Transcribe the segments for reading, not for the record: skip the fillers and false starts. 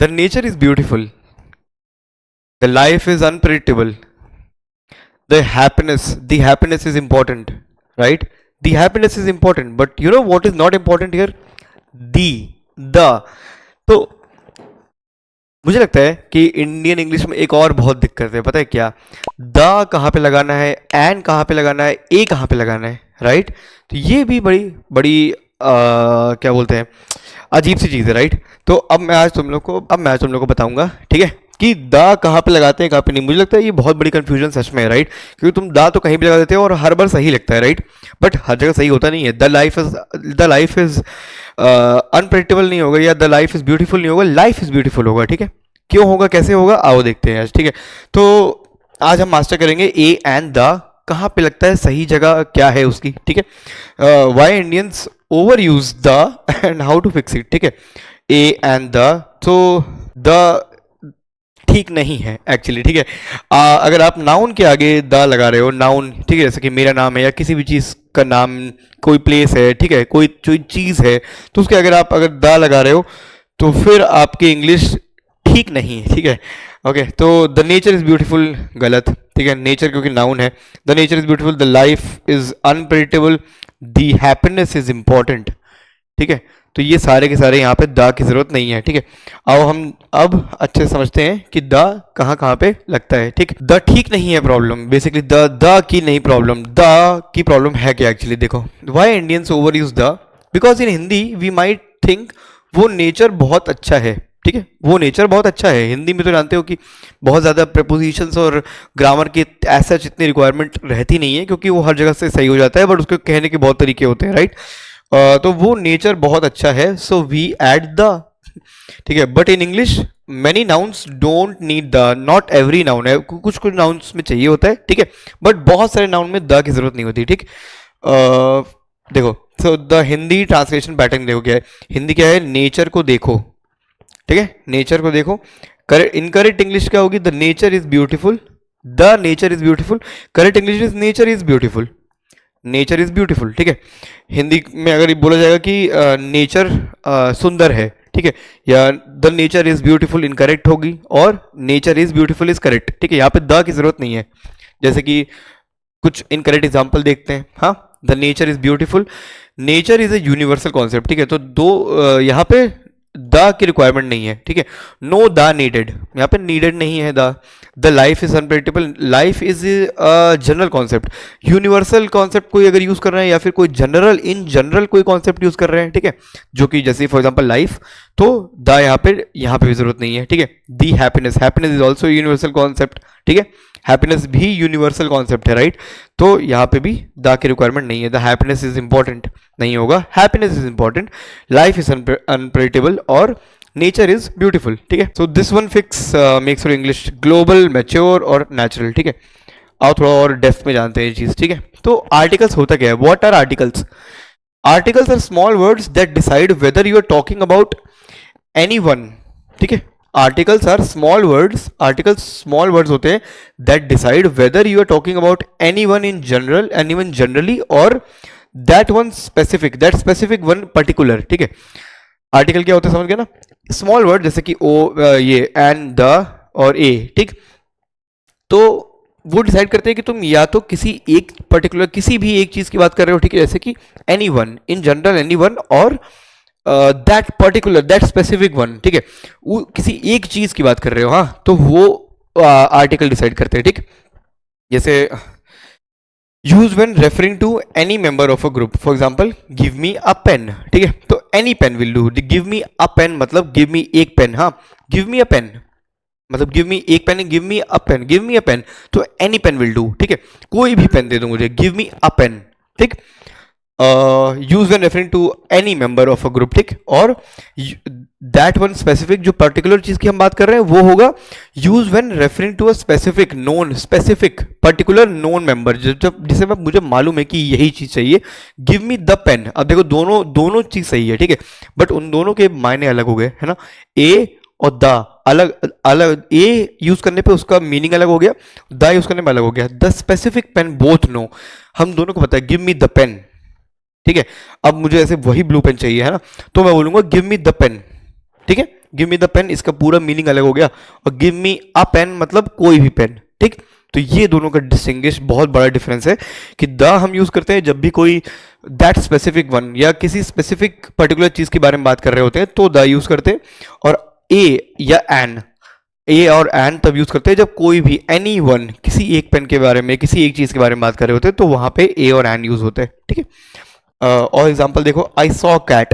The nature is beautiful, the life is unpredictable, the happiness is important, right? The happiness is important, but you know what is not important here? the the तो मुझे लगता है कि Indian English में एक और बहुत दिक्कत है, पता है क्या? द कहाँ पे लगाना है, एन कहाँ पे लगाना है, ए कहाँ पे लगाना है, राइट? तो ये भी बड़ी बड़ी क्या बोलते हैं, अजीब सी चीज़ है, राइट? तो अब मैं आज तुम लोग को बताऊंगा, ठीक है, कि द कहाँ पे लगाते हैं, कहाँ पे नहीं। मुझे लगता है ये बहुत बड़ी कंफ्यूजन सच में है, राइट? क्योंकि तुम द तो कहीं भी लगा देते हो और हर बार सही लगता है, राइट? बट हर जगह सही होता नहीं है। द लाइफ इज अनप्रेडिक्टेबल नहीं होगा, या द लाइफ इज ब्यूटीफुल नहीं होगा, लाइफ इज ब्यूटीफुल होगा, ठीक है? क्यों होगा, कैसे होगा, आओ देखते हैं आज, ठीक है? तो आज हम मास्टर करेंगे ए एंड द कहाँ पे लगता है, सही जगह क्या है उसकी, ठीक है? Why Indians over use the and how to fix it, ठीक है? ए एंड द, तो द ठीक नहीं है एक्चुअली, ठीक है? अगर आप नाउन के आगे द लगा रहे हो, नाउन, ठीक है, जैसे कि मेरा नाम है या किसी भी चीज़ का नाम, कोई प्लेस है, ठीक है, कोई चीज़ है, तो उसके अगर द लगा रहे हो तो फिर आपकी इंग्लिश ठीक नहीं है, ठीक है? ओके, तो द नेचर इज़ ब्यूटीफुल गलत, ठीक है? नेचर क्योंकि नाउन है। The nature is beautiful, the life is unpredictable, the happiness is important, ठीक है? तो ये सारे के सारे यहाँ पे द की ज़रूरत नहीं है, ठीक है? आओ हम अब अच्छे से समझते हैं कि द कहाँ कहाँ पे लगता है, ठीक? द ठीक नहीं है प्रॉब्लम, बेसिकली द की नहीं प्रॉब्लम, द की प्रॉब्लम है क्या एक्चुअली? देखो, why Indians over use the, because in Hindi we might think वो नेचर बहुत अच्छा है, ठीक है? वो नेचर बहुत अच्छा है। हिंदी में तो जानते हो कि बहुत ज़्यादा प्रपोजिशंस और ग्रामर की ऐसा इतनी रिक्वायरमेंट रहती नहीं है, क्योंकि वो हर जगह से सही हो जाता है, बट उसको कहने के बहुत तरीके होते हैं, राइट? तो वो नेचर बहुत अच्छा है, सो वी एड द, ठीक है? But in English many nouns don't need the, not every noun है, कुछ कुछ नाउन्स में चाहिए होता है, ठीक है? बट बहुत सारे नाउन में द की जरूरत नहीं होती, ठीक? देखो, so the Hindi translation pattern देखो क्या है। हिंदी क्या है, नेचर को देखो, ठीक है? नेचर को देखो। इनकरेक्ट इंग्लिश क्या होगी, the nature is beautiful, the nature is beautiful. Correct English is nature is beautiful, nature is beautiful, ठीक है? हिंदी में अगर ये बोला जाएगा कि नेचर सुंदर है, ठीक है, या the nature is beautiful incorrect होगी, और nature is beautiful is correct, ठीक है? यहाँ पे द की जरूरत नहीं है। जैसे कि कुछ इनकरेक्ट एग्जाम्पल देखते हैं। हाँ, the nature is beautiful, nature is a universal concept, ठीक है? तो यहाँ पे द की रिक्वायरमेंट नहीं है, ठीक है? नो द नीडेड, यहाँ पे नीडेड नहीं है the life is unpredictable, life is general concept. Universal concept कोई अगर यूज कर रहे हैं, या फिर कोई इन जनरल कोई कॉन्सेप्ट यूज कर रहे हैं, ठीक है, जो कि जैसे फॉर एग्जांपल लाइफ, तो द यहाँ पे भी जरूरत नहीं है, ठीक है? दी happiness, happiness is also universal concept, ठीक है? हैप्पीनेस भी यूनिवर्सल कॉन्सेप्ट है, राइट? तो यहाँ पे भी द की रिक्वायरमेंट नहीं है। द हैप्पीनेस इज इंपॉर्टेंट नहीं होगा, happiness is important, life is unpredictable, और नेचर इज ब्यूटीफुल, ठीक है? So this one fix makes your English global, mature और नेचुरल, ठीक है? आओ थोड़ा और डेप्थ में जानते हैं ये चीज, ठीक है? तो आर्टिकल्स होता क्या है, what are articles? Articles are small words that decide whether you are talking about anyone, ठीक है? Articles are small words, articles small words होते हैं that decide whether you are talking about anyone in general, anyone generally, और that specific one particular, ठीक है? Article क्या होता है समझ गया ना? स्मॉल वर्ड जैसे कि ये एंड द और ए, ठीक? तो वो डिसाइड करते हैं कि तुम या तो किसी एक पर्टिकुलर, किसी भी एक चीज की बात कर रहे हो, ठीक है? जैसे कि एनीवन इन जनरल, एनीवन, और that particular, that specific one, ठीक है? वो किसी एक चीज की बात कर रहे हो, हाँ, तो वो आर्टिकल डिसाइड करते हैं, ठीक? जैसे use when referring to any member of a group, for example give me a pen, ठीक है? तो any pen will do. Give me a pen मतलब गिव मी एक पेन, हाँ, गिव मी अ पेन मतलब गिव मी एक pen, give me a pen, give me a pen, तो any pen will do, ठीक है? कोई भी पेन दे दो मुझे, गिव मी अ पेन, ठीक? Use when referring to any member of a group, ठीक? और दैट वन स्पेसिफिक, जो पर्टिकुलर चीज की हम बात कर रहे हैं वो होगा use when referring to a specific known, specific particular known member, जब जिसे मुझे मालूम है कि यही चीज चाहिए, गिव मी द पेन। अब देखो दोनों चीज सही है, ठीक है? बट उन दोनों के मायने अलग हो गए, है ना? ए और द अलग अलग, ए यूज करने पे उसका मीनिंग अलग हो गया, द यूज करने में अलग हो गया। The specific pen both know, हम दोनों को पता है, गिव मी द पेन, ठीक है? अब मुझे ऐसे वही ब्लू पेन चाहिए, है ना? तो मैं बोलूंगा गिव मी द पेन, ठीक है? गिव मी द पेन, इसका पूरा मीनिंग अलग हो गया, और गिव मी अ पेन मतलब कोई भी पेन, ठीक। तो ये दोनों का डिस्टिंग्विश बहुत बड़ा डिफरेंस है कि द हम यूज करते हैं जब भी कोई दैट स्पेसिफिक वन या किसी स्पेसिफिक पर्टिकुलर चीज के बारे में बात कर रहे होते हैं तो द यूज करते हैं, और ए या एन, ए और एन तब यूज करते हैं जब कोई भी एनी वन किसी एक पेन के बारे में किसी एक चीज के बारे में बात कर रहे होते हैं तो वहां पे ए और एन यूज होते हैं, ठीक है। और एग्जांपल देखो, I saw cat,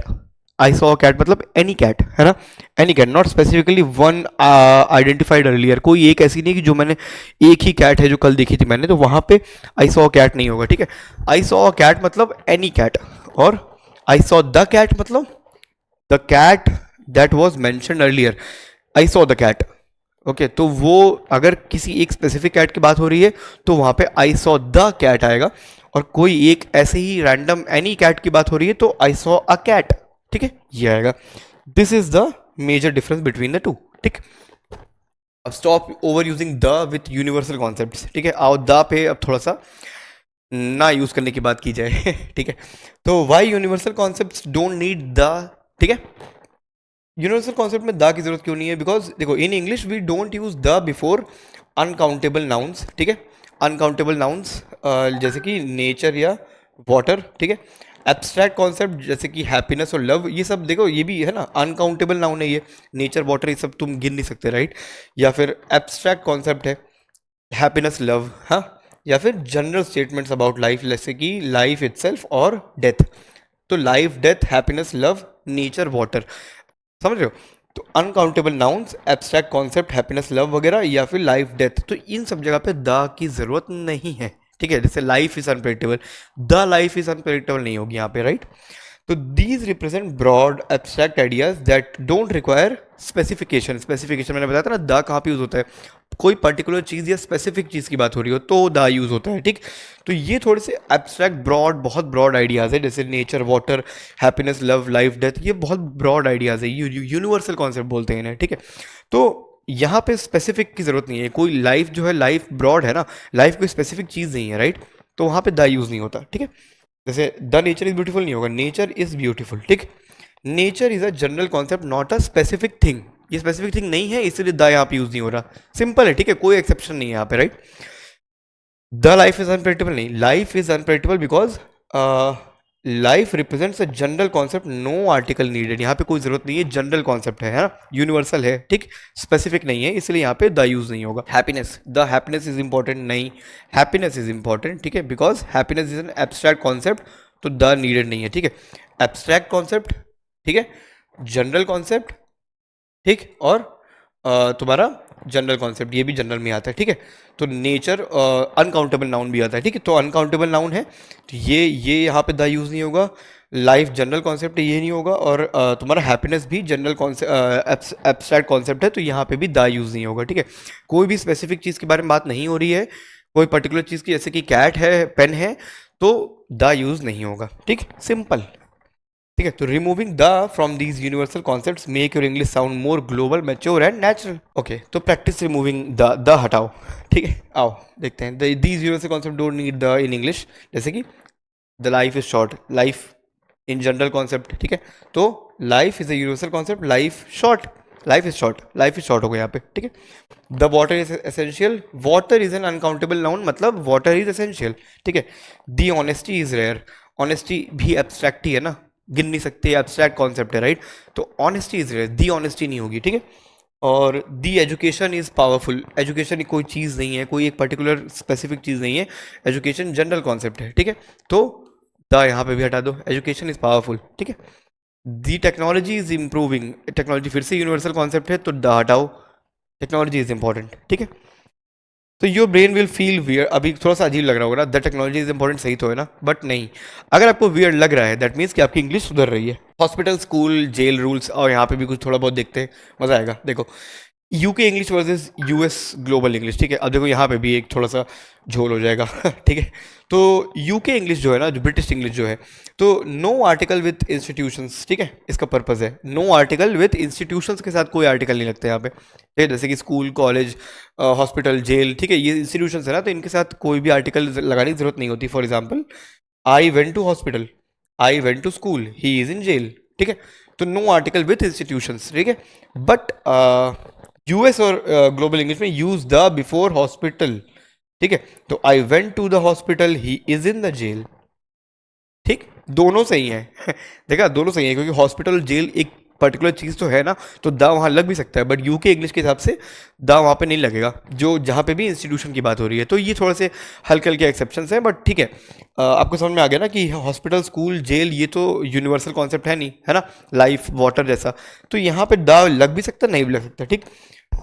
I saw cat मतलब एनी कैट, है ना, any cat, not specifically one identified earlier, कोई एक ऐसी नहीं कि जो मैंने एक ही कैट है जो कल देखी थी मैंने, तो वहां पे आई सॉ कैट नहीं होगा, ठीक है। आई सॉ कैट मतलब एनी कैट, और आई सॉ द कैट मतलब the cat that was mentioned earlier, I saw the cat, okay. तो वो अगर किसी एक स्पेसिफिक कैट की बात हो रही है तो वहां पे आई सॉ द कैट आएगा, और कोई एक ऐसे ही रैंडम एनी कैट की बात हो रही है तो आई सॉ अ कैट, ठीक है, ये आएगा। This is the major difference between the two, ठीक। अब stop over using the with universal concepts, ठीक है। आओ द पे अब थोड़ा सा ना यूज करने की बात की जाए ठीक है। तो why universal concepts don't need the, ठीक है। यूनिवर्सल कॉन्सेप्ट में द की जरूरत क्यों नहीं है? बिकॉज देखो, in English we don't use the before uncountable nouns, ठीक है। अनकाउंटेबल नाउन्स जैसे कि नेचर या वाटर, ठीक है। एब्स्ट्रैक्ट कॉन्सेप्ट जैसे कि हैप्पीनेस और लव, ये सब देखो ये भी है ना अनकाउंटेबल नाउन है, ये नेचर वाटर ये सब तुम गिन नहीं सकते, राइट। या फिर एब्स्ट्रैक्ट कॉन्सेप्ट है हैप्पीनेस लव, हाँ। या फिर जनरल स्टेटमेंट्स अबाउट लाइफ जैसे कि लाइफ इटसेल्फ और डेथ, तो life death happiness love nature water, समझ रहे हो। तो uncountable nouns, abstract concept, happiness love वगैरह, या फिर लाइफ डेथ, तो इन सब जगह पे द की जरूरत नहीं है, ठीक है। जैसे life is unpredictable, the life is unpredictable नहीं होगी यहाँ पे, राइट। तो these represent broad abstract ideas that don't require specification. Specification मैंने बताया था ना, द कहाँ पे यूज होता है, कोई पर्टिकुलर चीज़ या स्पेसिफिक चीज़ की बात हो रही हो तो द यूज होता है, ठीक। तो ये थोड़े से एब्स्ट्रैक्ट ब्रॉड, बहुत ब्रॉड आइडियाज़ है, जैसे nature water happiness love life death, ये बहुत ब्रॉड आइडियाज़ है, यूनिवर्सल कॉन्सेप्ट बोलते हैं इन्हें, ठीक है। तो यहाँ पे स्पेसिफिक की जरूरत नहीं है, कोई लाइफ जो है लाइफ ब्रॉड है ना, लाइफ कोई स्पेसिफिक चीज़ नहीं है, राइट। तो वहाँ पे द यूज़ नहीं होता, ठीक है। जैसे द नेचर इज ब्यूटीफुल नहीं होगा, नेचर इज ब्यूटीफुल, ठीक। Nature is a general concept not a specific thing, ये स्पेसिफिक थिंग नहीं है इसलिए द यहाँ पे यूज नहीं हो रहा, सिंपल है, ठीक है, कोई एक्सेप्शन नहीं है यहाँ पे, right. The life is unpredictable नहीं, life is unpredictable because life represents a general concept, no article needed, यहाँ पे कोई जरूरत नहीं है, जनरल कॉन्सेप्ट है ना, यूनिवर्सल है, ठीक, स्पेसिफिक नहीं है, इसलिए यहाँ पे द यूज नहीं होगा। Happiness, the happiness is important नहीं, हैप्पीनेस इज इंपॉर्टेंट, ठीक है, because happiness is an abstract concept, तो द नीडेड नहीं है, ठीक है। एब्स्ट्रैक्ट कॉन्सेप्ट, ठीक है, जनरल कॉन्सेप्ट, ठीक, और तुम्हारा जनरल कॉन्सेप्ट, ये भी जनरल में आता है, ठीक है। तो नेचर अनकाउंटेबल नाउन भी आता है, ठीक है, तो अनकाउंटेबल नाउन है तो ये यहाँ पे द यूज़ नहीं होगा, लाइफ जनरल कॉन्सेप्ट है ये नहीं होगा, और तुम्हारा हैप्पीनेस भी जनरल कॉन्सेप्ट एब्स्ट्रैक्ट कॉन्सेप्ट है तो यहाँ पे भी द यूज़ नहीं होगा, ठीक है। कोई भी स्पेसिफिक चीज़ के बारे में बात नहीं हो रही है, कोई पर्टिकुलर चीज़ की, जैसे कि कैट है पेन है, तो द यूज़ नहीं होगा, ठीक, सिंपल, ठीक है। तो removing the from these universal concepts make your English sound more global mature and natural, okay. तो प्रैक्टिस रिमूविंग द हटाओ, ठीक है। आओ देखते हैं, these universal concept don't need the in English, जैसे कि the life is short, life in general concept, ठीक है। तो life is a universal concept, life short, life is short, life is short हो गया यहाँ पे, ठीक है। The water is essential, water is an uncountable noun, मतलब वाटर इज एसेंशियल, ठीक है। The honesty is rare, honesty भी एब्स्ट्रैक्ट ही है ना, गिन नहीं सकते, एब्स्ट्रैक्ट कॉन्सेप्ट है, राइट। तो honesty is rare, the honesty नहीं होगी, ठीक है। और the education is powerful, education कोई चीज़ नहीं है, कोई एक पर्टिकुलर स्पेसिफिक चीज़ नहीं है, एजुकेशन जनरल कॉन्सेप्ट है, ठीक है। तो द यहाँ पे भी हटा दो, एजुकेशन इज पावरफुल, ठीक है। दी टेक्नोलॉजी इज इम्प्रूविंग, टेक्नोलॉजी फिर से यूनिवर्सल कॉन्सेप्ट है तो द हटाओ, टेक्नोलॉजी इज इंपॉर्टेंट, ठीक है। तो your brain will feel weird, अभी थोड़ा सा अजीब लग रहा होगा ना, द टेक्नोलॉजी इज इंपॉर्टेंट, सही तो है ना, बट नहीं, अगर आपको वियर्ड लग रहा है दैट मीन्स कि आपकी इंग्लिश सुधर रही है। हॉस्पिटल, स्कूल, जेल रूल्स, और यहाँ पे भी कुछ थोड़ा बहुत देखते हैं, मजा आएगा। देखो, UK English versus US global English, ठीक है। अब देखो यहाँ पे भी एक थोड़ा सा झोल हो जाएगा ठीक है। तो यूके इंग्लिश जो है ना, जो ब्रिटिश इंग्लिश जो है, तो नो आर्टिकल विथ इंस्टीट्यूशंस, ठीक है, इसका पर्पज़ है नो आर्टिकल विथ इंस्टीट्यूशंस, के साथ कोई आर्टिकल नहीं लगता यहाँ पे, ठीक है। जैसे कि स्कूल, कॉलेज, हॉस्पिटल, जेल, ठीक है, ये इंस्टीट्यूशंस है ना, तो इनके साथ कोई भी आर्टिकल लगाने की जरूरत नहीं होती। For example, I went to hospital, I went to school, he is in jail, ठीक है। तो नो आर्टिकल विथ इंस्टीट्यूशंस, ठीक है। बट यूएस और ग्लोबल इंग्लिश में यूज द बिफोर हॉस्पिटल, ठीक है। तो I went to the hospital, he is in the jail, ठीक, दोनों सही है देखा, दोनों सही है, क्योंकि हॉस्पिटल जेल एक पर्टिकुलर चीज़ तो है ना, तो द वहाँ लग भी सकता है, बट यूके इंग्लिश के हिसाब से द वहाँ पे नहीं लगेगा, जो जहाँ पे भी इंस्टीट्यूशन की बात हो रही है। तो ये थोड़े से हल्के हल्के एक्सेप्शंस हैं, बट ठीक है। आपको समझ में आ गया ना कि हॉस्पिटल, स्कूल, जेल ये तो यूनिवर्सल कॉन्सेप्ट है नहीं, है ना, लाइफ, वाटर जैसा। तो यहाँ पे द लग भी सकता, नहीं भी लग सकता, ठीक।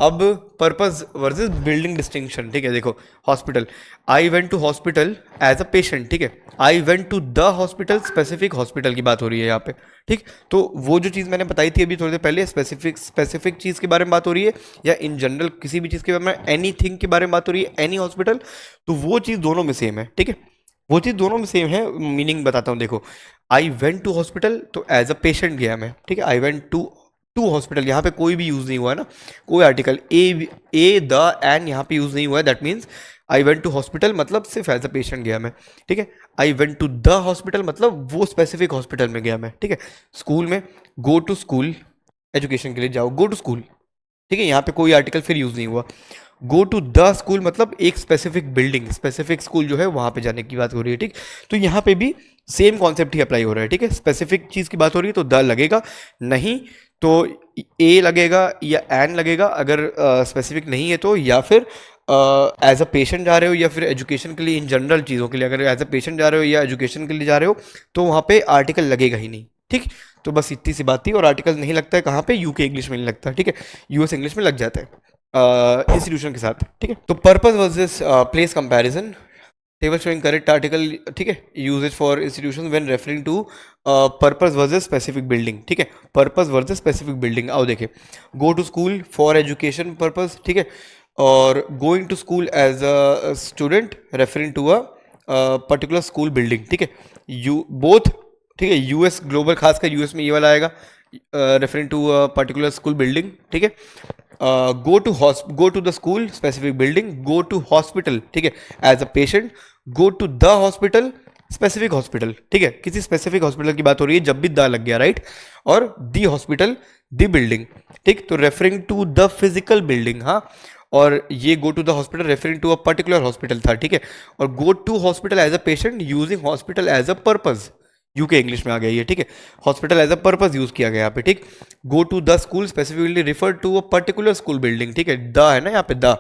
अब पर्पस वर्सेस बिल्डिंग डिस्टिंक्शन, ठीक है। देखो hospital, I went to hospital as a patient, ठीक है। I went to the hospital, specific hospital की बात हो रही है यहाँ पे, ठीक। तो वो जो चीज़ मैंने बताई थी अभी थोड़ी देर पहले, स्पेसिफिक चीज़ के बारे में बात हो रही है, या इन जनरल किसी भी चीज़ के बारे में, एनी थिंग के बारे में बात हो रही है, एनी हॉस्पिटल, तो वो चीज़ दोनों में सेम है, ठीक है। वो चीज़ दोनों में सेम है। मीनिंग बताता हूँ, देखो आई वेंट टू हॉस्पिटल तो एज अ पेशेंट गया मैं, ठीक है। आई वेंट टू हॉस्पिटल, यहाँ पे कोई भी यूज़ नहीं हुआ है ना, कोई आर्टिकल ए द एन यहाँ पे यूज़ नहीं हुआ है, that means I went to hospital मतलब सिर्फ एज अ पेशेंट गया मैं, ठीक है। I went to the hospital मतलब वो स्पेसिफिक हॉस्पिटल में गया मैं, ठीक है। स्कूल में गो टू स्कूल, एजुकेशन के लिए जाओ, गो टू स्कूल, ठीक है। यहाँ पे कोई आर्टिकल फिर यूज़ नहीं हुआ। गो टू द स्कूल मतलब एक स्पेसिफिक बिल्डिंग, स्पेसिफिक स्कूल जो है वहाँ पे जाने की बात हो रही है, ठीक। तो यहाँ पे भी सेम कॉन्सेप्ट ही अप्लाई हो रहा है, ठीक है। स्पेसिफिक चीज़ की बात हो रही है तो द लगेगा, नहीं तो ए लगेगा या एन लगेगा, अगर स्पेसिफिक नहीं है तो, या फिर एज अ पेशेंट जा रहे हो, या फिर एजुकेशन के लिए, इन जनरल चीज़ों के लिए, अगर एज अ पेशेंट जा रहे हो या एजुकेशन के लिए जा रहे हो तो वहाँ पे आर्टिकल लगेगा ही नहीं, ठीक। तो बस इतनी सी बात थी। और आर्टिकल नहीं लगता है कहाँ पे, यूके इंग्लिश में नहीं लगता, ठीक है, यूएस इंग्लिश में लग जाता है इंस्टीट्यूशन के साथ, ठीक है। तो purpose versus place comparison, table showing correct article, ठीक है। Usages for institution when referring to purpose versus specific building, ठीक है। पर्पस वर्सेस स्पेसिफिक बिल्डिंग, आओ देखें। Go to school for education purpose, ठीक है। और going to school as a student referring to a particular school building, ठीक है। You both, ठीक है। यूएस ग्लोबल, खासकर यूएस में ये वाला आएगा, referring to a particular school building, ठीक है। Go to the school specific building, go to hospital, ठीक है, as a patient, go to the hospital specific hospital, ठीक है। किसी स्पेसिफिक हॉस्पिटल की बात हो रही है जब भी द लग गया, राइट। और द हॉस्पिटल, द बिल्डिंग, ठीक। तो referring to the physical building, हाँ। और ये go to the hospital referring to a particular hospital था, ठीक है। और go to hospital as a patient using hospital as a purpose, UK English में आ गया ये, ठीक है। Hospital as a purpose use किया गया यहाँ पे, ठीक। Go to the school specifically refer to a particular school building, ठीक है। द है ना यहाँ पे, द,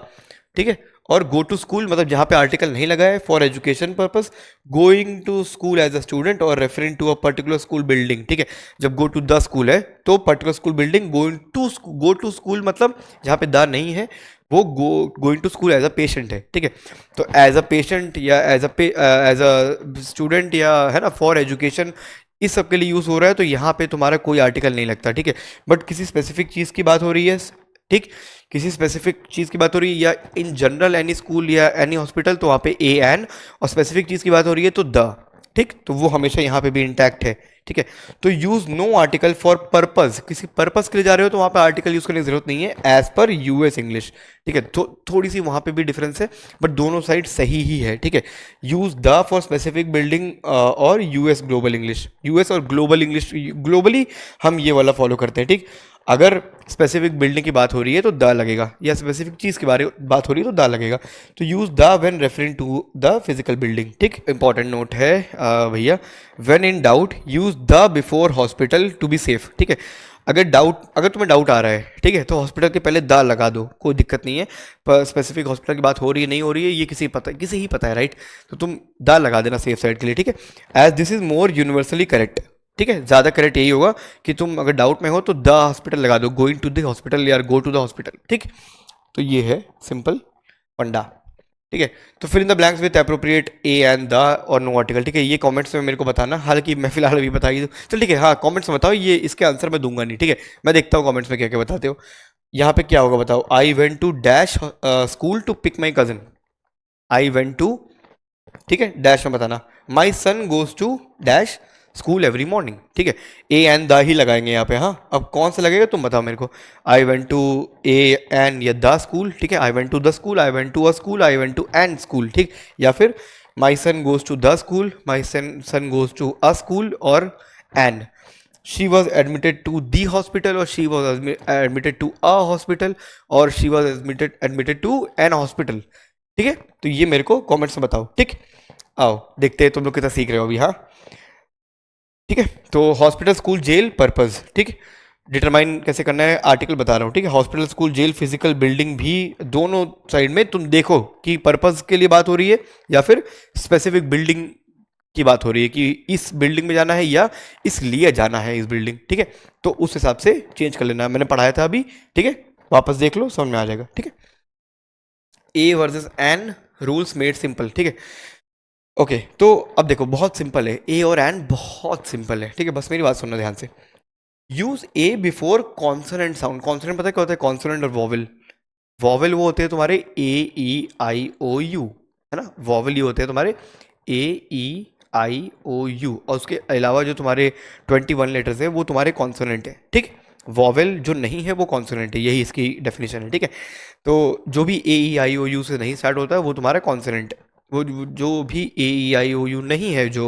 ठीक है। और गो टू स्कूल मतलब जहाँ पे आर्टिकल नहीं लगा है, for education purpose, going to school as a student और referring to a particular school building, ठीक है। जब गो टू द स्कूल है तो particular school building, go to school मतलब जहाँ पे द नहीं है वो going to school as a patient है, ठीक है। तो एज अ पेशेंट या एज अ स्टूडेंट या, है ना, फॉर एजुकेशन, इस सब के लिए यूज़ हो रहा है, तो यहाँ पे तुम्हारा कोई आर्टिकल नहीं लगता, ठीक है। बट किसी स्पेसिफिक चीज़ की बात हो रही है, ठीक, किसी स्पेसिफिक चीज़ की बात हो रही है, या इन जनरल एनी स्कूल या एनी हॉस्पिटल, तो वहाँ पे ए एन, और स्पेसिफिक चीज़ की बात हो रही है तो द, ठीक। तो वो हमेशा यहाँ पे भी इंटैक्ट है, ठीक है। तो use no article for purpose, किसी पर्पज के लिए जा रहे हो तो वहाँ पे आर्टिकल यूज करने की जरूरत नहीं है, एज पर यूएस इंग्लिश, ठीक है। तो थोड़ी सी वहाँ पे भी डिफरेंस है, बट दोनों साइड सही ही है, ठीक है। Use the for specific building और यूएस ग्लोबल इंग्लिश, यूएस और ग्लोबल इंग्लिश, ग्लोबली हम ये वाला फॉलो करते हैं, ठीक। अगर स्पेसिफिक बिल्डिंग की बात हो रही है तो द लगेगा, या स्पेसिफिक चीज़ के बारे में बात हो रही है तो द लगेगा। तो use the when referring to the physical building, ठीक। इंपॉर्टेंट नोट है भैया, when in doubt use the before hospital to be safe, ठीक है। अगर तुम्हें डाउट आ रहा है, ठीक है, तो हॉस्पिटल के पहले द लगा दो, कोई दिक्कत नहीं है। पर स्पेसिफिक हॉस्पिटल की बात हो रही है नहीं हो रही है ये किसी ही पता है, राइट। तो तुम द लगा देना सेफ साइड के लिए, ठीक है। As this is more universally correct, ठीक है, ज़्यादा करेक्ट यही होगा कि तुम अगर डाउट में हो तो द हॉस्पिटल लगा दो, गोइंग टू द हॉस्पिटल या गो टू द हॉस्पिटल, ठीक। तो ये है सिंपल फंडा, ठीक है। तो फिर in the blanks with appropriate A and the और नो आर्टिकल, ठीक है। ये कमेंट्स में मेरे को बताना, हालांकि मैं फिलहाल अभी बता ही दूँ, चल ठीक है, हाँ कमेंट्स में बताओ, ये इसके आंसर मैं दूंगा नहीं, ठीक है। मैं देखता हूँ कमेंट्स में क्या क्या बताते हो। यहाँ पे क्या होगा बताओ, I went to dash school to pick my cousin, I went to, ठीक है, डैश में बताना, my son goes to dash school every morning, ठीक है। ए एन द ही लगाएंगे यहाँ पे, हाँ। अब कौन सा लगेगा तुम बताओ मेरे को, I went to a an या द स्कूल, ठीक है। I went to the school, I went to a school, I went to an school, ठीक। या फिर my son goes to the school, my son goes to a school और an, she was admitted to the hospital, और she was admitted to a hospital, और she was admitted to an hospital. ठीक है, तो ये मेरे को comments में बताओ। ठीक, आओ देखते हैं तुम लोग कितना सीख रहे हो अभी। हाँ ठीक है, तो हॉस्पिटल, स्कूल, जेल, पर्पस। ठीक है, डिटरमाइन कैसे करना है आर्टिकल बता रहा हूँ। ठीक है, hospital, school, jail, physical building भी दोनों साइड में तुम देखो कि पर्पस के लिए बात हो रही है या फिर स्पेसिफिक बिल्डिंग की बात हो रही है कि इस बिल्डिंग में जाना है या इसलिए जाना है इस बिल्डिंग। ठीक है, तो उस हिसाब से चेंज कर लेना है, मैंने पढ़ाया था अभी। ठीक है, वापस देख लो, समझ में आ जाएगा। ठीक है, a versus an, rules made simple. ठीक है, ओके तो अब देखो बहुत सिंपल है, ए और एन बहुत सिंपल है। ठीक है, बस मेरी बात सुनना ध्यान से। यूज ए बिफोर कॉन्सोनेंट साउंड। कॉन्सोनेंट पता है क्या होता है? कॉन्सोनेंट और वॉवल। वॉवल वो होते हैं तुम्हारे ए ई आई ओ यू, है ना, वॉवल ये होते हैं तुम्हारे ए ई आई ओ यू, और उसके अलावा जो तुम्हारे 21 लेटर्स है वो तुम्हारे कॉन्सोनेंट है। ठीक, वॉवल जो नहीं है वो कॉन्सोनेंट है, यही इसकी डेफिनेशन है। ठीक है, तो जो भी ए ई आई ओ यू से नहीं स्टार्ट होता है वो तुम्हारा कॉन्सोनेंट है। वो जो भी ए ई आई ओ यू नहीं है जो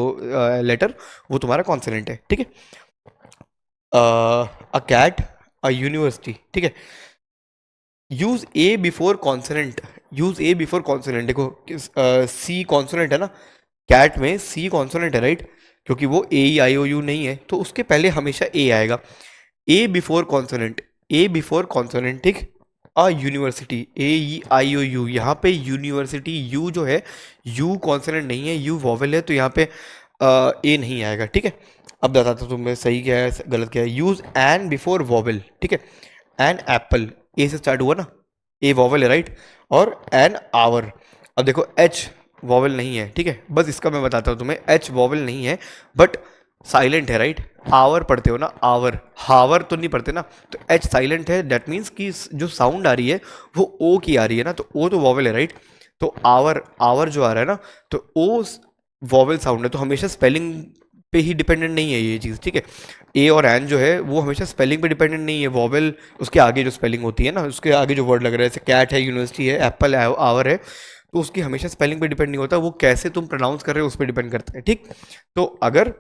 लेटर, वो तुम्हारा कॉन्सोनेंट है। ठीक है, अ कैट, अ यूनिवर्सिटी। ठीक है, यूज ए बिफोर कॉन्सोनेंट। यूज ए बिफोर कॉन्सोनेंट, देखो सी कॉन्सोनेंट है ना, कैट में सी कॉन्सोनेंट है, राइट, क्योंकि वो ए ई आई ओ यू नहीं है तो उसके पहले हमेशा ए आएगा। ए बिफोर कॉन्सोनेंट, ए बिफोर कॉन्सोनेंट। ठीक, a university, A E I O you, यहाँ पे यूनिवर्सिटी, यू जो है, यू कॉन्सोनेंट नहीं है, यू वॉवेल है, तो यहाँ पे ए नहीं आएगा। ठीक है, अब बताता हूँ तुम्हें सही क्या है गलत क्या है। Use an before vowel. ठीक है, एन एप्पल, ए से स्टार्ट हुआ ना, ए वॉवेल है, राइट, और एन आवर। अब देखो एच वॉवेल नहीं है। ठीक है, बस इसका मैं बताता हूँ तुम्हें, एच वॉवेल नहीं है बट साइलेंट है, राइट। आवर पढ़ते हो ना, आवर, हावर तो नहीं पढ़ते ना, तो एच साइलेंट है, दैट मीन्स कि जो साउंड आ रही है वो ओ की आ रही है ना, तो ओ तो वॉवेल है, राइट। तो आवर, आवर जो आ रहा है ना, तो ओ वॉवेल साउंड है, तो हमेशा स्पेलिंग पे ही डिपेंडेंट नहीं है ये चीज़। ठीक है, ए और एन जो है वो हमेशा स्पेलिंग पे डिपेंडेंट नहीं है, वॉवेल उसके आगे जो स्पेलिंग होती है ना, उसके आगे जो वर्ड लग रहा है, जैसे कैट है, यूनिवर्सिटी है, एप्पल है, आवर है, तो उसकी हमेशा स्पेलिंग पे डिपेंड नहीं होता, वो कैसे तुम प्रोनाउंस कर रहे हो उस पर डिपेंड करता है। ठीक, तो अगर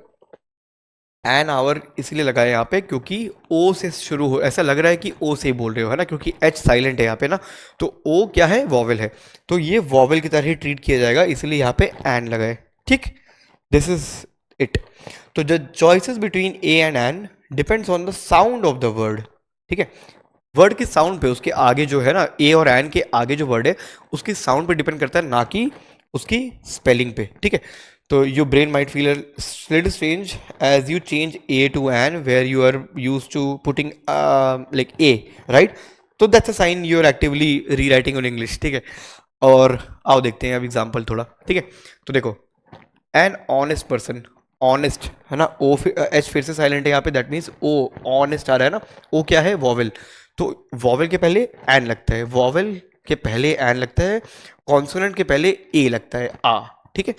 एन आवर इसलिए लगाया यहाँ पे क्योंकि ओ से शुरू हो, ऐसा लग रहा है कि ओ से बोल रहे हो, है ना, क्योंकि एच साइलेंट है यहाँ पे ना, तो ओ क्या है? वॉवेल है, तो ये वॉवेल की तरह ही ट्रीट किया जाएगा, इसलिए यहाँ पे एन लगाए। ठीक, दिस इज इट। तो the choices between a and an depends on the sound of the word. ठीक है, वर्ड के साउंड पे, उसके आगे जो है ना, ए और एन के आगे जो वर्ड है उसकी साउंड पे डिपेंड करता है, ना कि उसकी स्पेलिंग पे। ठीक है, तो your brain might feel little strange as you change a to an where you are used to putting like a, right, तो that's a sign you are actively rewriting on English। ठीक है, और आओ देखते हैं अब एग्जांपल थोड़ा। ठीक है, तो देखो, एन ऑनेस्ट पर्सन, ऑनेस्ट है ना, ओ एच फिर से साइलेंट है यहाँ पे, दैट मीन्स ओ, ऑनेस्ट आ रहा है ना, ओ क्या है? वॉवेल, तो वॉवेल के पहले एन लगता है, वॉवेल के पहले एन लगता है, कॉन्सोनेंट के पहले ए लगता है, आ। ठीक है,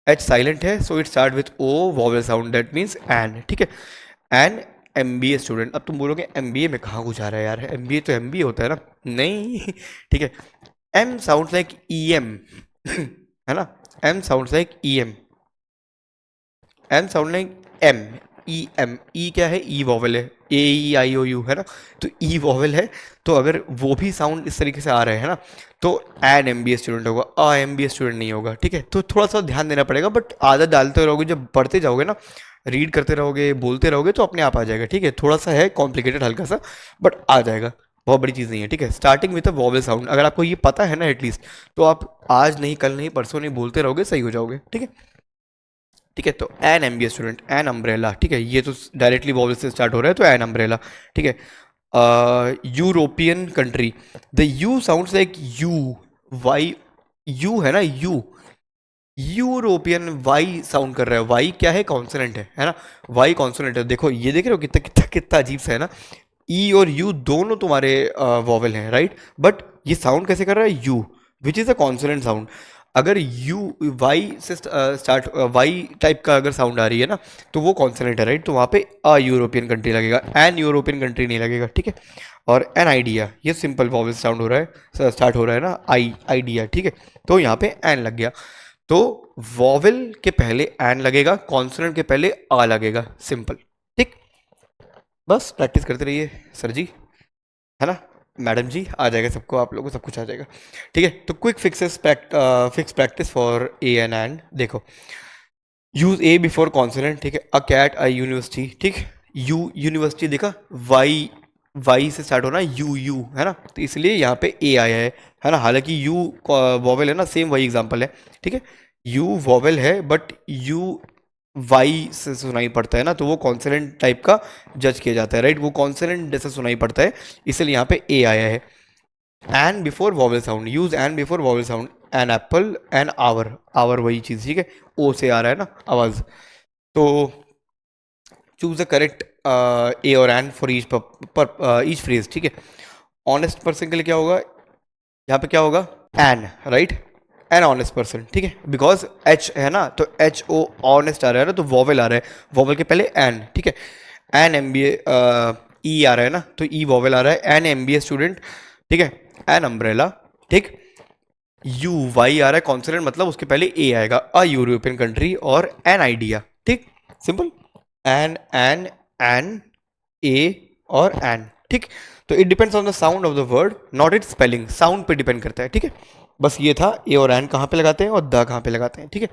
एच साइलेंट है, so it start with O vowel sound, that means an. ठीक है, an M B A student. अब तुम बोलोगे एम बी ए में कहाँ कुछ आ रहा है यार, एम बी ए तो एम बी ए होता है ना, नहीं। ठीक है, M sound like E M, है ना, M sound like E M, M sound like M, E M, E क्या है? ई वॉवेल है, ए ई आई ओ यू है ना, तो ई वॉवेल है, तो अगर वो भी साउंड इस तरीके से आ रहे हैं ना, तो an M B A student होगा, a M B A student नहीं होगा। ठीक है, तो थोड़ा सा ध्यान देना पड़ेगा, बट आदत डालते रहोगे, जब पढ़ते जाओगे ना, रीड करते रहोगे, बोलते रहोगे, तो अपने आप आ जाएगा। ठीक है, थोड़ा सा है कॉम्प्लिकेटेड हल्का सा, बट आ जाएगा, बहुत बड़ी चीज़ नहीं है। ठीक है, starting with a vowel sound, अगर आपको ये पता है ना एटलीस्ट, तो आप आज नहीं, कल नहीं, परसों नहीं, बोलते रहोगे, सही हो जाओगे। ठीक है, ठीक है, तो an M B A student, an umbrella. ठीक है, ये तो डायरेक्टली वॉवल से स्टार्ट हो रहा है, तो एन अम्ब्रेला। ठीक है, European country, the U sounds like you, Y, U है ना, यू, यूरोपियन, वाई साउंड कर रहा है, वाई क्या है? कॉन्सोनेंट है ना, वाई कॉन्सोनेंट है। देखो ये देख रहे हो कितना कितना कितना अजीब सा है ना, ई और यू दोनों तुम्हारे वॉवेल हैं, राइट, बट ये साउंड कैसे कर रहा है? You, which is a consonant sound. अगर यू, वाई से स्टार्ट, वाई टाइप का अगर साउंड आ रही है ना, तो वो कॉन्सोनेंट है, राइट, तो वहाँ पे अ यूरोपियन कंट्री लगेगा, एन यूरोपियन कंट्री नहीं लगेगा। ठीक है, और एन आइडिया, ये सिंपल वॉवेल साउंड हो रहा है, स्टार्ट हो रहा है ना, आई, आइडिया। ठीक है, तो यहाँ पे एन लग गया, तो वॉवेल के पहले एन लगेगा, कॉन्सोनेंट के पहले आ लगेगा, सिंपल। ठीक, बस प्रैक्टिस करते रहिए सर जी, है ना, मैडम जी, आ जाएगा सबको, आप लोगों को सब कुछ आ जाएगा। ठीक है, तो quick fixes, fix practice for A and देखो, यूज ए बिफोर कॉन्सोनेंट, ठीक है, अ कैट, अ यूनिवर्सिटी, ठीक, यू यूनिवर्सिटी देखा, वाई, वाई से स्टार्ट होना, यू यू है ना, तो इसलिए यहाँ पे ए आया है ना, हालांकि यू वॉवेल है ना, सेम वही एग्जांपल है, ठीक है, यू वॉवेल है बट यू वाई से सुनाई पड़ता है ना, तो वो कॉन्सोनेंट टाइप का जज किया जाता है, राइट, वो कॉन्सोनेंट जैसा सुनाई पड़ता है, इसलिए यहाँ पे ए आया है। An before vowel sound, use an before vowel sound, an apple, an hour, hour वही चीज़, ठीक है, ओ से आ रहा है ना आवाज़, तो चूज द करेक्ट ए और एन फॉर ईच फ्रेज, ठीक है। ऑनेस्ट पर्सन के लिए क्या होगा, यहाँ पे क्या होगा, an, right, an honest person, ठीक है, बिकॉज एच है ना, तो एच ओ ऑनेस्ट आ रहा है ना, तो वॉवेल आ रहा है, वॉवेल के पहले एन, ठीक है, एन एम बी ई आ रहा है ना, तो ई वॉवेल आ रहा है, an M B A student, ठीक है, एन अम्ब्रेला, ठीक, यू वाई आ रहा है कॉन्सोनेंट, मतलब उसके पहले ए आएगा, अ यूरोपियन कंट्री, और एन आइडिया, ठीक, सिंपल, एन एन ए और एन, ठीक, तो it depends on the sound of the word, not it spelling, sound पे डिपेंड करता है, ठीक है, बस ये था ए और एन कहाँ पे लगाते हैं और द कहाँ पे लगाते हैं, ठीक है।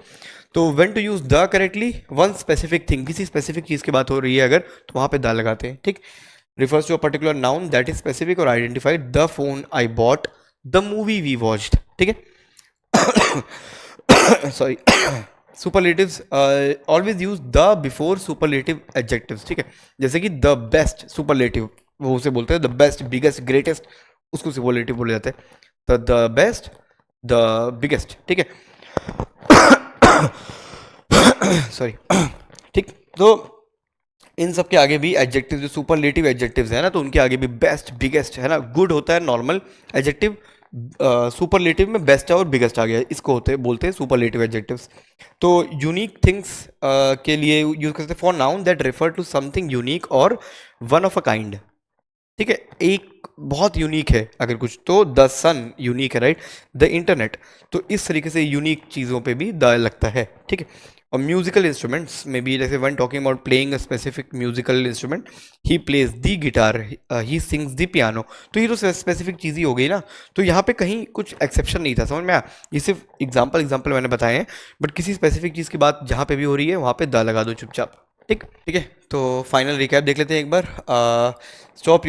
तो when to use the correctly, one specific thing, किसी स्पेसिफिक चीज़ की बात हो रही है अगर, तो वहाँ पे द लगाते हैं, ठीक, refers to a particular noun that is specific or identified, the phone I bought, the movie we watched, ठीक है, sorry, superlatives always use the before superlative adjectives, ठीक है, जैसे कि द बेस्ट, सुपरलेटिव वो उसे बोलते हैं, द बेस्ट, बिगेस्ट, ग्रेटेस्ट, उसको सुपरलेटिव बोले जाते हैं, तो द बेस्ट, द बिगेस्ट, ठीक है, सॉरी, ठीक, तो इन सब के आगे भी एडजेक्टिव, जो सुपरलेटिव एडजेक्टिव्स है ना, तो उनके आगे भी बेस्ट, बिगेस्ट है ना, गुड होता है नॉर्मल एडजेक्टिव, सुपरलेटिव में बेस्ट है और बिगेस्ट आ गया, इसको होते बोलते हैं सुपरलेटिव एडजेक्टिव्स। तो यूनिक थिंग्स के लिए यूज करते हैं for noun that refer to something unique और वन ऑफ अ काइंड, ठीक है, एक बहुत यूनिक है अगर कुछ, तो द सन यूनिक है, राइट, द इंटरनेट, तो इस तरीके से यूनिक चीज़ों पे भी द लगता है, ठीक है। और म्यूजिकल इंस्ट्रूमेंट्स में भी, जैसे one talking about playing a specific musical instrument, he plays the guitar, he sings the piano, तो ये तो स्पेसिफिक चीज़ ही हो गई ना, तो यहाँ पे कहीं कुछ एक्सेप्शन नहीं था, समझ में आया, ये सिर्फ एग्जाम्पल मैंने बताए हैं, बट किसी स्पेसिफिक चीज़ की बात जहाँ पे भी हो रही है वहाँ पे द लगा दो चुपचाप, ठीक, ठीक है। तो फाइनल रिकैप देख लेते हैं एक बार, स्टॉप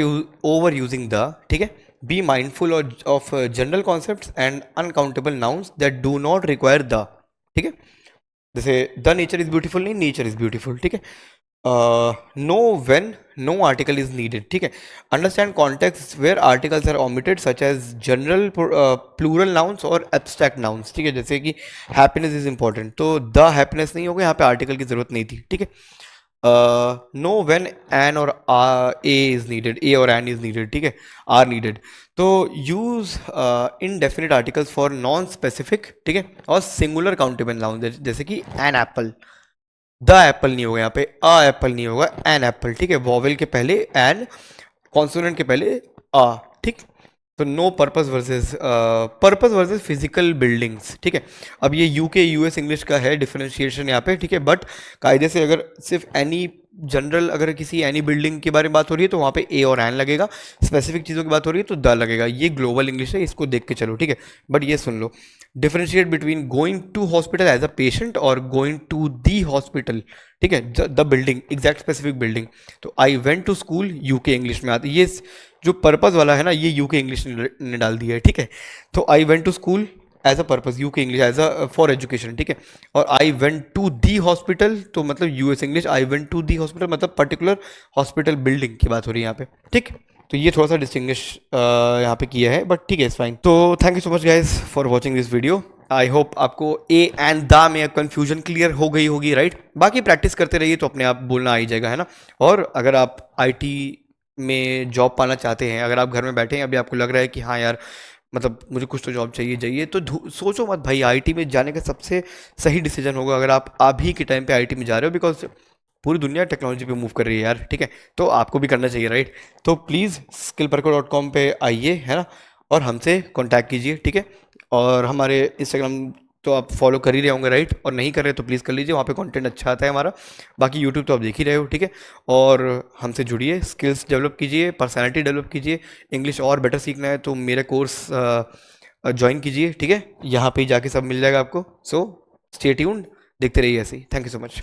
ओवर यूजिंग द, ठीक है, be mindful of general concepts and uncountable nouns that do not require the, ठीक है, जैसे द नेचर इज ब्यूटीफुल, नहीं नेचर इज ब्यूटीफुल, ठीक है, no when no article is needed, ठीक है, understand context where articles are omitted such as general plural nouns और abstract nouns, ठीक है, जैसे कि हैप्पीनेस इज इंपॉर्टेंट, तो द हैप्पीनेस नहीं होगा, यहाँ पे आर्टिकल की जरूरत नहीं थी, ठीक है, नो व्हेन एन और ए इज नीडेड, ए और एन इज नीडेड, ठीक है, आर नीडेड, तो use indefinite articles for non specific, ठीक है, और सिंगुलर काउंटेबल नाउन, जैसे कि एन एप्पल, द एप्पल नहीं होगा यहाँ पे, अ एप्पल नहीं होगा, एन एप्पल, ठीक है, वॉवेल के पहले एन, कॉन्सोनेंट के पहले आ, ठीक, तो no purpose versus physical buildings, ठीक है, अब ये यूके यूएस इंग्लिश का है डिफरेंशिएशन यहाँ पे, ठीक है, बट कायदे से अगर सिर्फ एनी जनरल, अगर किसी एनी बिल्डिंग के बारे में बात हो रही है तो वहाँ पे ए और एन लगेगा, स्पेसिफिक चीज़ों की बात हो रही है तो द लगेगा, ये ग्लोबल इंग्लिश है, इसको देख के चलो, ठीक है, बट ये सुन लो, differentiate between going to hospital as a patient और गोइंग टू दी हॉस्पिटल, ठीक है, the building, exact specific building, तो I went to school UK English में आती है, ये जो पर्पस वाला है ना, ये यूके इंग्लिश ने डाल दिया है, ठीक है, तो I went to school as a purpose, UK English as a for education, ठीक है, और I went to the hospital, तो मतलब US English, I went to the hospital मतलब पर्टिकुलर हॉस्पिटल बिल्डिंग की बात हो रही है यहाँ पे, ठीक, तो ये थोड़ा सा डिस्टिंग्विश यहाँ पे किया है, बट ठीक है, इट्स फाइन। तो thank you so much guys for watching this video, I hope आपको ए एंड द में कन्फ्यूजन क्लियर हो गई होगी, राइट, बाकी प्रैक्टिस करते रहिए तो अपने आप बोलना आ ही जाएगा, है ना, और अगर आप आईटी में जॉब पाना चाहते हैं, अगर आप घर में बैठे हैं, अभी आपको लग रहा है कि हाँ यार मतलब मुझे कुछ तो जॉब चाहिए, तो सोचो मत भाई, आईटी में जाने का सबसे सही डिसीजन होगा अगर आप अभी के टाइम पे आईटी में जा रहे हो, बिकॉज पूरी दुनिया टेक्नोलॉजी पे मूव कर रही है यार, ठीक है, तो आपको भी करना चाहिए, राइट, तो प्लीज़ skillperko.com पे आइए, है ना, और हमसे कांटेक्ट कीजिए, ठीक है, और हमारे इंस्टाग्राम तो आप फॉलो कर ही रहे होंगे, राइट? और नहीं कर रहे तो प्लीज़ कर लीजिए, वहाँ पे कंटेंट अच्छा आता है हमारा। बाकी यूट्यूब तो आप देख ही रहे हो, ठीक है? और हमसे जुड़िए, स्किल्स डेवलप कीजिए, पर्सनैलिटी डेवलप कीजिए। इंग्लिश और बेटर सीखना है तो मेरा कोर्स ज्वाइन कीजिए, ठीक है? यहाँ पे ही जाके सब मिल जाएगा आपको। सो स्टे ट्यून्ड, देखते रहिए ऐसे ही। Thank you so much.